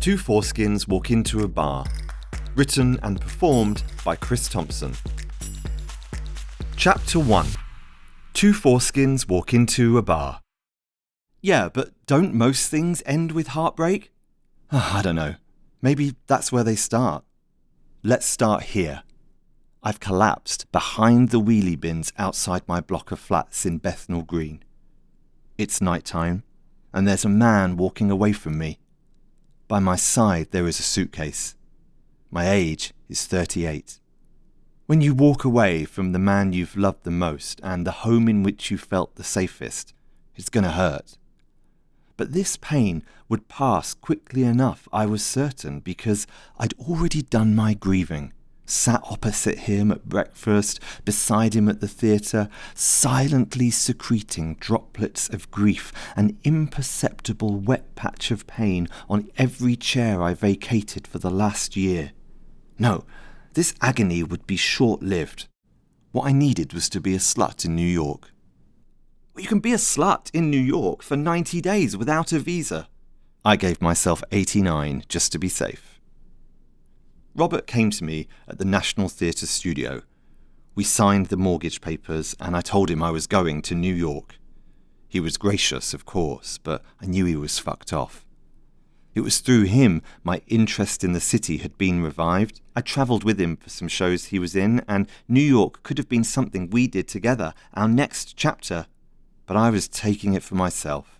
Two Foreskins walk into a bar. Written and performed by Chris Thompson. Chapter 1. Two Foreskins walk into a bar. Yeah, but don't most things end with heartbreak? I don't know. Maybe that's where they start. Let's start here. I've collapsed behind the wheelie bins outside my block of flats in Bethnal Green. It's night time, and there's a man walking away from me. By my side there is a suitcase. My age is 38. When you walk away from the man you've loved the most and the home in which you felt the safest, it's going to hurt. But this pain would pass quickly enough, I was certain, because I'd already done my grieving. Sat opposite him at breakfast, beside him at the theatre, silently secreting droplets of grief, an imperceptible wet patch of pain on every chair I vacated for the last year. No, this agony would be short-lived. What I needed was to be a slut in New York. Well, you can be a slut in New York for 90 days without a visa. I gave myself 89 just to be safe. Robert came to me at the National Theatre studio. We signed the mortgage papers and I told him I was going to New York. He was gracious, of course, but I knew he was fucked off. It was through him my interest in the city had been revived. I travelled with him for some shows he was in, and New York could have been something we did together, our next chapter. But I was taking it for myself.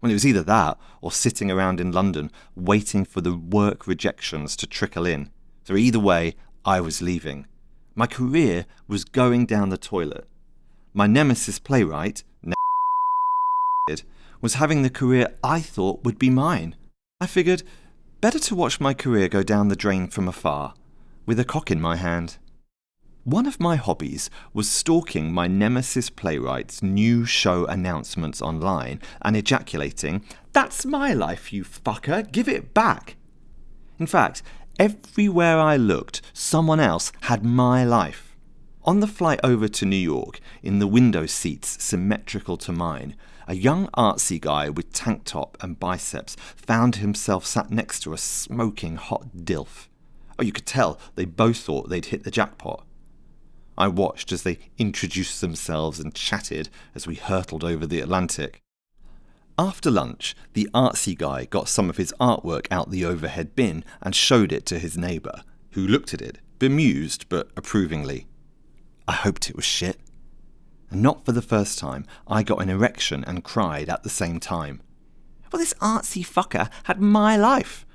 Well, it was either that or sitting around in London waiting for the work rejections to trickle in. So either way, I was leaving. My career was going down the toilet. My nemesis playwright, narrated, was having the career I thought would be mine. I figured, better to watch my career go down the drain from afar, with a cock in my hand. One of my hobbies was stalking my nemesis playwright's new show announcements online and ejaculating, "That's my life, you fucker, give it back." In fact, everywhere I looked, someone else had my life. On the flight over to New York, in the window seats symmetrical to mine, a young artsy guy with tank top and biceps found himself sat next to a smoking hot dilf. Oh, you could tell they both thought they'd hit the jackpot. I watched as they introduced themselves and chatted as we hurtled over the Atlantic. After lunch, the artsy guy got some of his artwork out the overhead bin and showed it to his neighbour, who looked at it, bemused but approvingly. I hoped it was shit. And not for the first time, I got an erection and cried at the same time. Well, this artsy fucker had my life.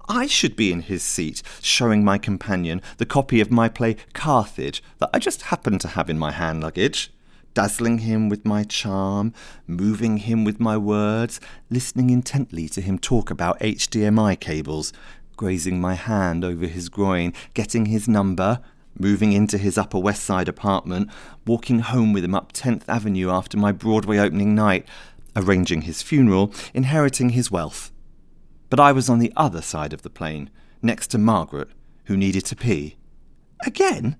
I should be in his seat, showing my companion the copy of my play Carthage that I just happened to have in my hand luggage, dazzling him with my charm, moving him with my words, listening intently to him talk about HDMI cables, grazing my hand over his groin, getting his number, moving into his Upper West Side apartment, walking home with him up 10th Avenue after my Broadway opening night, arranging his funeral, inheriting his wealth. But I was on the other side of the plane, next to Margaret, who needed to pee. Again?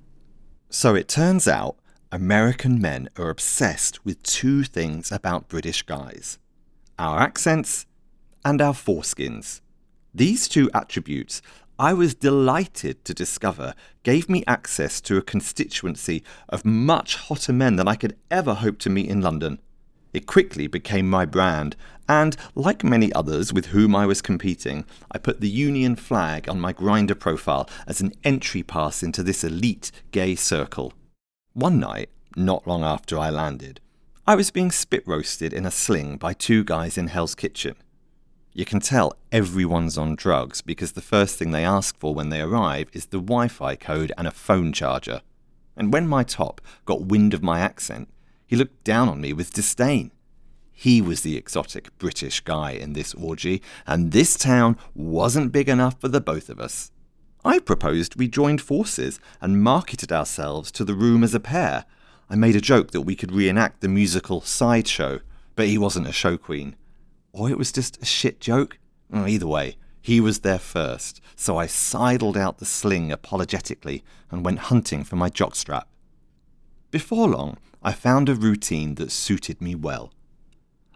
So it turns out American men are obsessed with two things about British guys: our accents and our foreskins. These two attributes, I was delighted to discover, gave me access to a constituency of much hotter men than I could ever hope to meet in London. It quickly became my brand, and, like many others with whom I was competing, I put the Union flag on my Grindr profile as an entry pass into this elite gay circle. One night, not long after I landed, I was being spit roasted in a sling by two guys in Hell's Kitchen. You can tell everyone's on drugs because the first thing they ask for when they arrive is the Wi-Fi code and a phone charger. And when my top got wind of my accent, he looked down on me with disdain. He was the exotic British guy in this orgy, and this town wasn't big enough for the both of us. I proposed we joined forces and marketed ourselves to the room as a pair. I made a joke that we could reenact the musical Sideshow, but he wasn't a show queen. Or it was just a shit joke. Either way, he was there first, so I sidled out the sling apologetically and went hunting for my jockstrap. Before long, I found a routine that suited me well.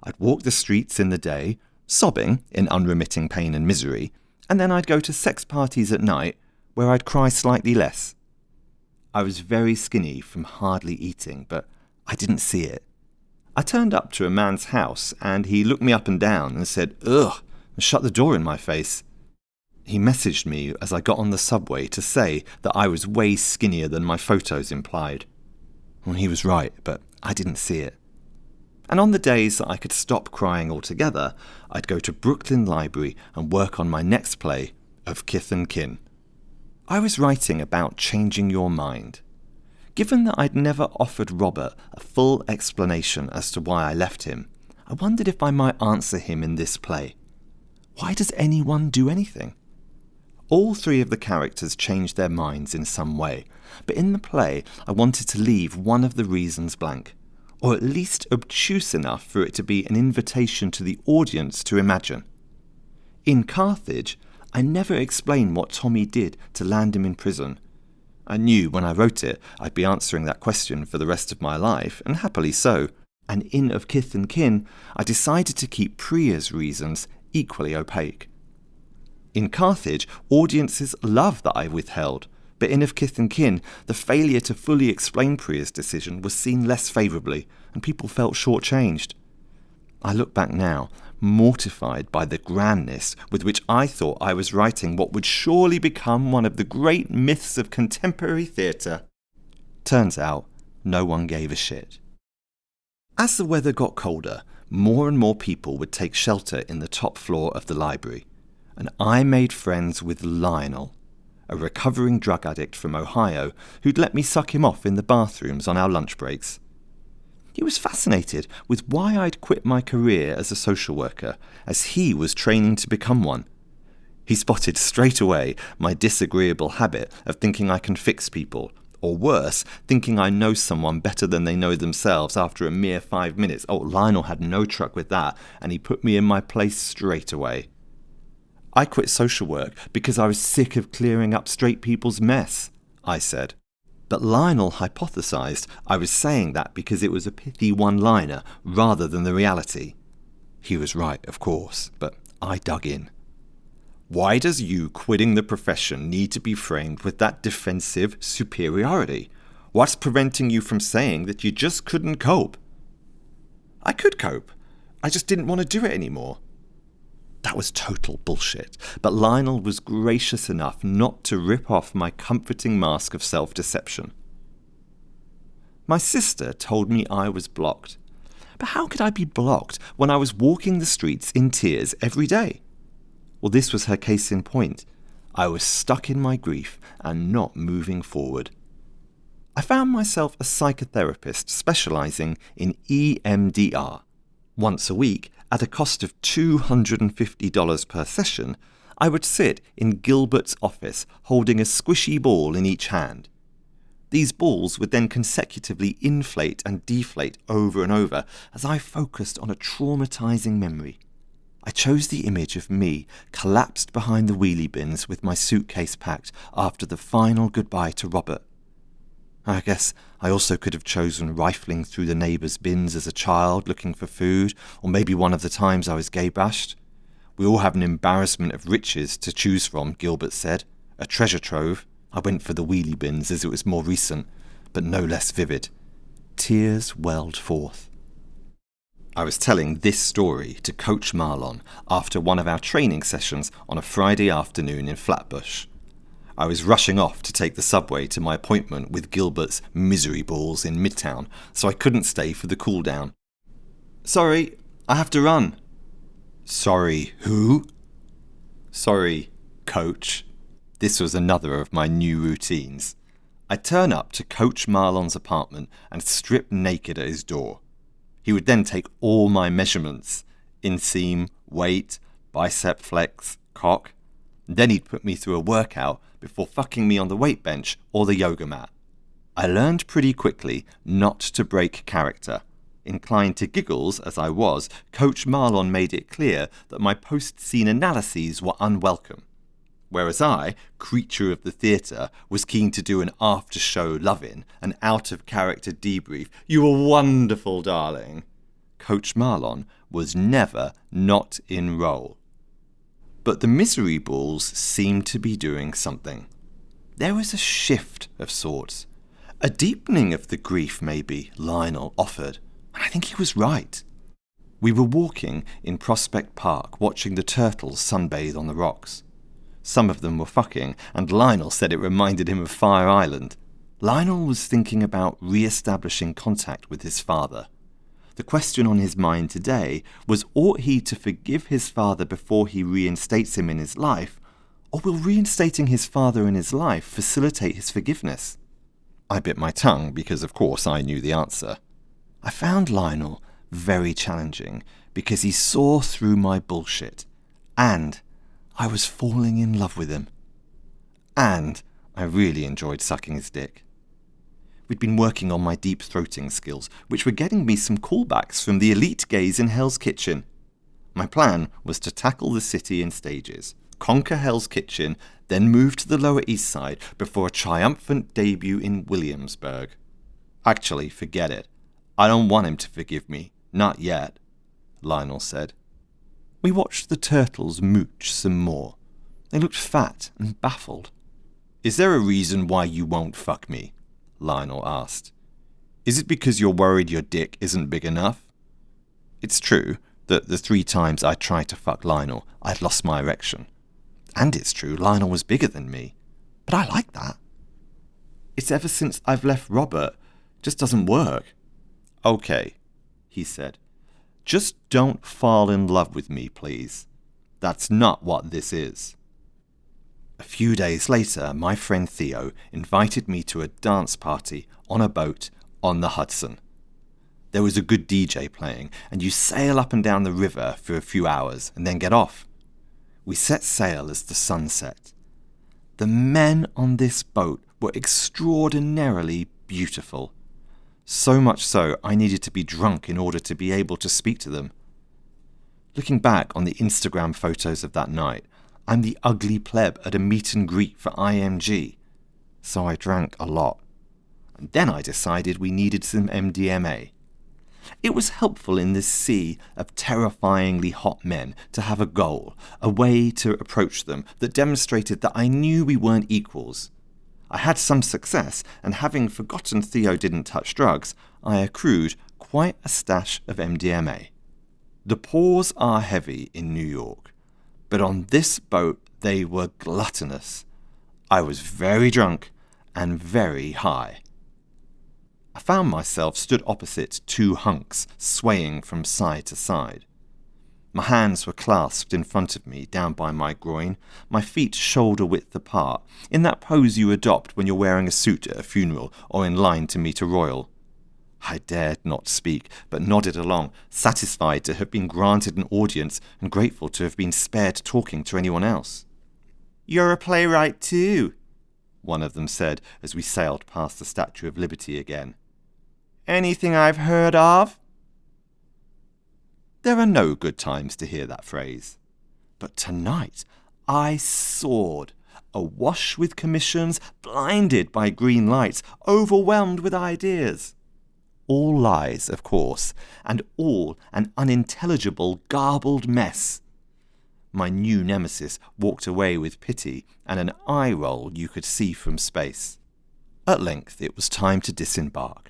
I'd walk the streets in the day, sobbing in unremitting pain and misery, And then I'd go to sex parties at night where I'd cry slightly less. I was very skinny from hardly eating, but I didn't see it. I turned up to a man's house and he looked me up and down and said, "Ugh," and shut the door in my face. He messaged me as I got on the subway to say that I was way skinnier than my photos implied. Well, he was right, but I didn't see it. And on the days that I could stop crying altogether, I'd go to Brooklyn Library and work on my next play, Of Kith and Kin. I was writing about changing your mind. Given that I'd never offered Robert a full explanation as to why I left him, I wondered if I might answer him in this play. Why does anyone do anything? All three of the characters changed their minds in some way, but in the play I wanted to leave one of the reasons blank, or at least obtuse enough for it to be an invitation to the audience to imagine. In Carthage, I never explained what Tommy did to land him in prison. I knew when I wrote it I'd be answering that question for the rest of my life, and happily so, and in Of Kith and Kin, I decided to keep Priya's reasons equally opaque. In Carthage, audiences love that I withheld, but in Of Kith and Kin, the failure to fully explain Priya's decision was seen less favourably, and people felt shortchanged. I look back now, mortified by the grandness with which I thought I was writing what would surely become one of the great myths of contemporary theatre. Turns out, no one gave a shit. As the weather got colder, more and more people would take shelter in the top floor of the library, and I made friends with Lionel, a recovering drug addict from Ohio who'd let me suck him off in the bathrooms on our lunch breaks. He was fascinated with why I'd quit my career as a social worker, as he was training to become one. He spotted straight away my disagreeable habit of thinking I can fix people, or worse, thinking I know someone better than they know themselves after a mere 5 minutes. Oh, Lionel had no truck with that, and he put me in my place straight away. I quit social work because I was sick of clearing up straight people's mess, I said. But Lionel hypothesized I was saying that because it was a pithy one-liner rather than the reality. He was right, of course, but I dug in. Why does you quitting the profession need to be framed with that defensive superiority? What's preventing you from saying that you just couldn't cope? I could cope. I just didn't want to do it anymore. That was total bullshit, but Lionel was gracious enough not to rip off my comforting mask of self-deception. My sister told me I was blocked. But how could I be blocked when I was walking the streets in tears every day? Well, this was her case in point. I was stuck in my grief and not moving forward. I found myself a psychotherapist specialising in EMDR. Once a week, at a cost of $250 per session, I would sit in Gilbert's office holding a squishy ball in each hand. These balls would then consecutively inflate and deflate over and over as I focused on a traumatizing memory. I chose the image of me collapsed behind the wheelie bins with my suitcase packed after the final goodbye to Robert. I guess I also could have chosen rifling through the neighbours' bins as a child looking for food, or maybe one of the times I was gay bashed. We all have an embarrassment of riches to choose from, Gilbert said. A treasure trove. I went for the wheelie bins as it was more recent, but no less vivid. Tears welled forth. I was telling this story to Coach Marlon after one of our training sessions on a Friday afternoon in Flatbush. I was rushing off to take the subway to my appointment with Gilbert's misery balls in Midtown, so I couldn't stay for the cool down. Sorry, I have to run. Sorry, who? Sorry, Coach. This was another of my new routines. I'd turn up to Coach Marlon's apartment and strip naked at his door. He would then take all my measurements, inseam, weight, bicep flex, cock. Then he'd put me through a workout before fucking me on the weight bench or the yoga mat. I learned pretty quickly not to break character. Inclined to giggles as I was, Coach Marlon made it clear that my post-scene analyses were unwelcome. Whereas I, creature of the theatre, was keen to do an after-show love-in, an out-of-character debrief. You were wonderful, darling. Coach Marlon was never not in role. But the misery balls seemed to be doing something. There was a shift of sorts. A deepening of the grief, maybe, Lionel offered. And I think he was right. We were walking in Prospect Park, watching the turtles sunbathe on the rocks. Some of them were fucking, and Lionel said it reminded him of Fire Island. Lionel was thinking about re-establishing contact with his father. The question on his mind today was, ought he to forgive his father before he reinstates him in his life, or will reinstating his father in his life facilitate his forgiveness? I bit my tongue because, of course, I knew the answer. I found Lionel very challenging because he saw through my bullshit, and I was falling in love with him. And I really enjoyed sucking his dick. We'd been working on my deep-throating skills, which were getting me some callbacks from the elite gays in Hell's Kitchen. My plan was to tackle the city in stages, conquer Hell's Kitchen, then move to the Lower East Side before a triumphant debut in Williamsburg. Actually, forget it. I don't want him to forgive me. Not yet, Lionel said. We watched the turtles mooch some more. They looked fat and baffled. Is there a reason why you won't fuck me? Lionel asked. Is it because you're worried your dick isn't big enough? It's true that the 3 times I tried to fuck Lionel, I'd lost my erection. And it's true Lionel was bigger than me. But I like that. It's ever since I've left Robert. Just doesn't work. Okay, he said. Just don't fall in love with me, please. That's not what this is. A few days later, my friend Theo invited me to a dance party on a boat on the Hudson. There was a good DJ playing, and you sail up and down the river for a few hours and then get off. We set sail as the sun set. The men on this boat were extraordinarily beautiful. So much so, I needed to be drunk in order to be able to speak to them. Looking back on the Instagram photos of that night, I'm the ugly pleb at a meet and greet for IMG. So I drank a lot. And then I decided we needed some MDMA. It was helpful in this sea of terrifyingly hot men to have a goal, a way to approach them that demonstrated that I knew we weren't equals. I had some success, and having forgotten Theo didn't touch drugs, I accrued quite a stash of MDMA. The paws are heavy in New York, but on this boat they were gluttonous. I was very drunk and very high. I found myself stood opposite 2 hunks, swaying from side to side. My hands were clasped in front of me, down by my groin, my feet shoulder-width apart, in that pose you adopt when you're wearing a suit at a funeral or in line to meet a royal. I dared not speak, but nodded along, satisfied to have been granted an audience and grateful to have been spared talking to anyone else. "You're a playwright too," one of them said as we sailed past the Statue of Liberty again. "Anything I've heard of?" There are no good times to hear that phrase. But tonight I soared, awash with commissions, blinded by green lights, overwhelmed with ideas. All lies, of course, and all an unintelligible, garbled mess. My new nemesis walked away with pity and an eye roll you could see from space. At length it was time to disembark.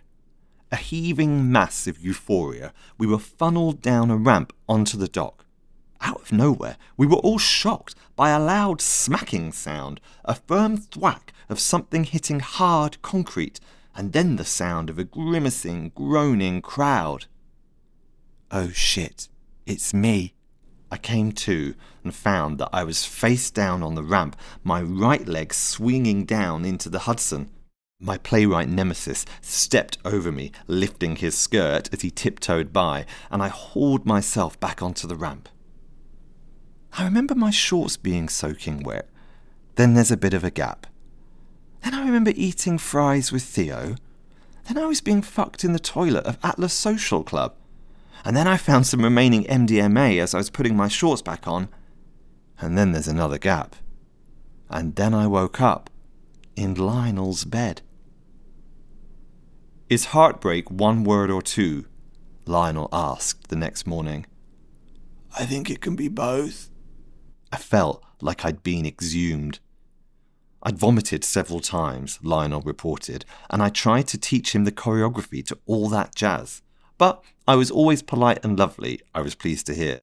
A heaving mass of euphoria, we were funneled down a ramp onto the dock. Out of nowhere, we were all shocked by a loud smacking sound, a firm thwack of something hitting hard concrete, and then the sound of a grimacing, groaning crowd. Oh shit, it's me. I came to and found that I was face down on the ramp, my right leg swinging down into the Hudson. My playwright nemesis stepped over me, lifting his skirt as he tiptoed by, and I hauled myself back onto the ramp. I remember my shorts being soaking wet. Then there's a bit of a gap. Then I remember eating fries with Theo. Then I was being fucked in the toilet of Atlas Social Club. And then I found some remaining MDMA as I was putting my shorts back on. And then there's another gap. And then I woke up in Lionel's bed. "Is heartbreak one word or 2? Lionel asked the next morning. "I think it can be both," I felt like I'd been exhumed. I'd vomited several times, Lionel reported, and I tried to teach him the choreography to all that jazz. But I was always polite and lovely, I was pleased to hear,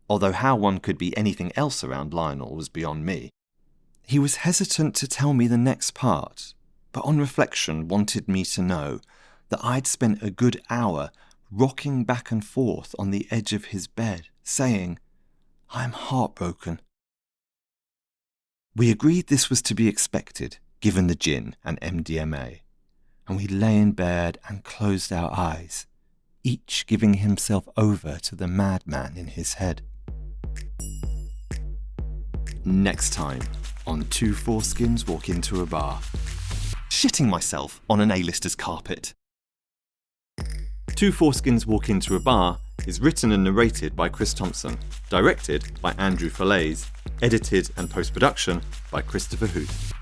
although how one could be anything else around Lionel was beyond me. He was hesitant to tell me the next part, but on reflection wanted me to know that I'd spent a good hour rocking back and forth on the edge of his bed, saying, "I'm heartbroken." We agreed this was to be expected, given the gin and MDMA, and we lay in bed and closed our eyes, each giving himself over to the madman in his head. Next time on Two Foreskins Walk Into a Bar. Shitting myself on an A-lister's carpet. Two Foreskins Walk Into a Bar is written and narrated by Chris Thompson, directed by Andrew Falaise, edited and post-production by Christopher Huth.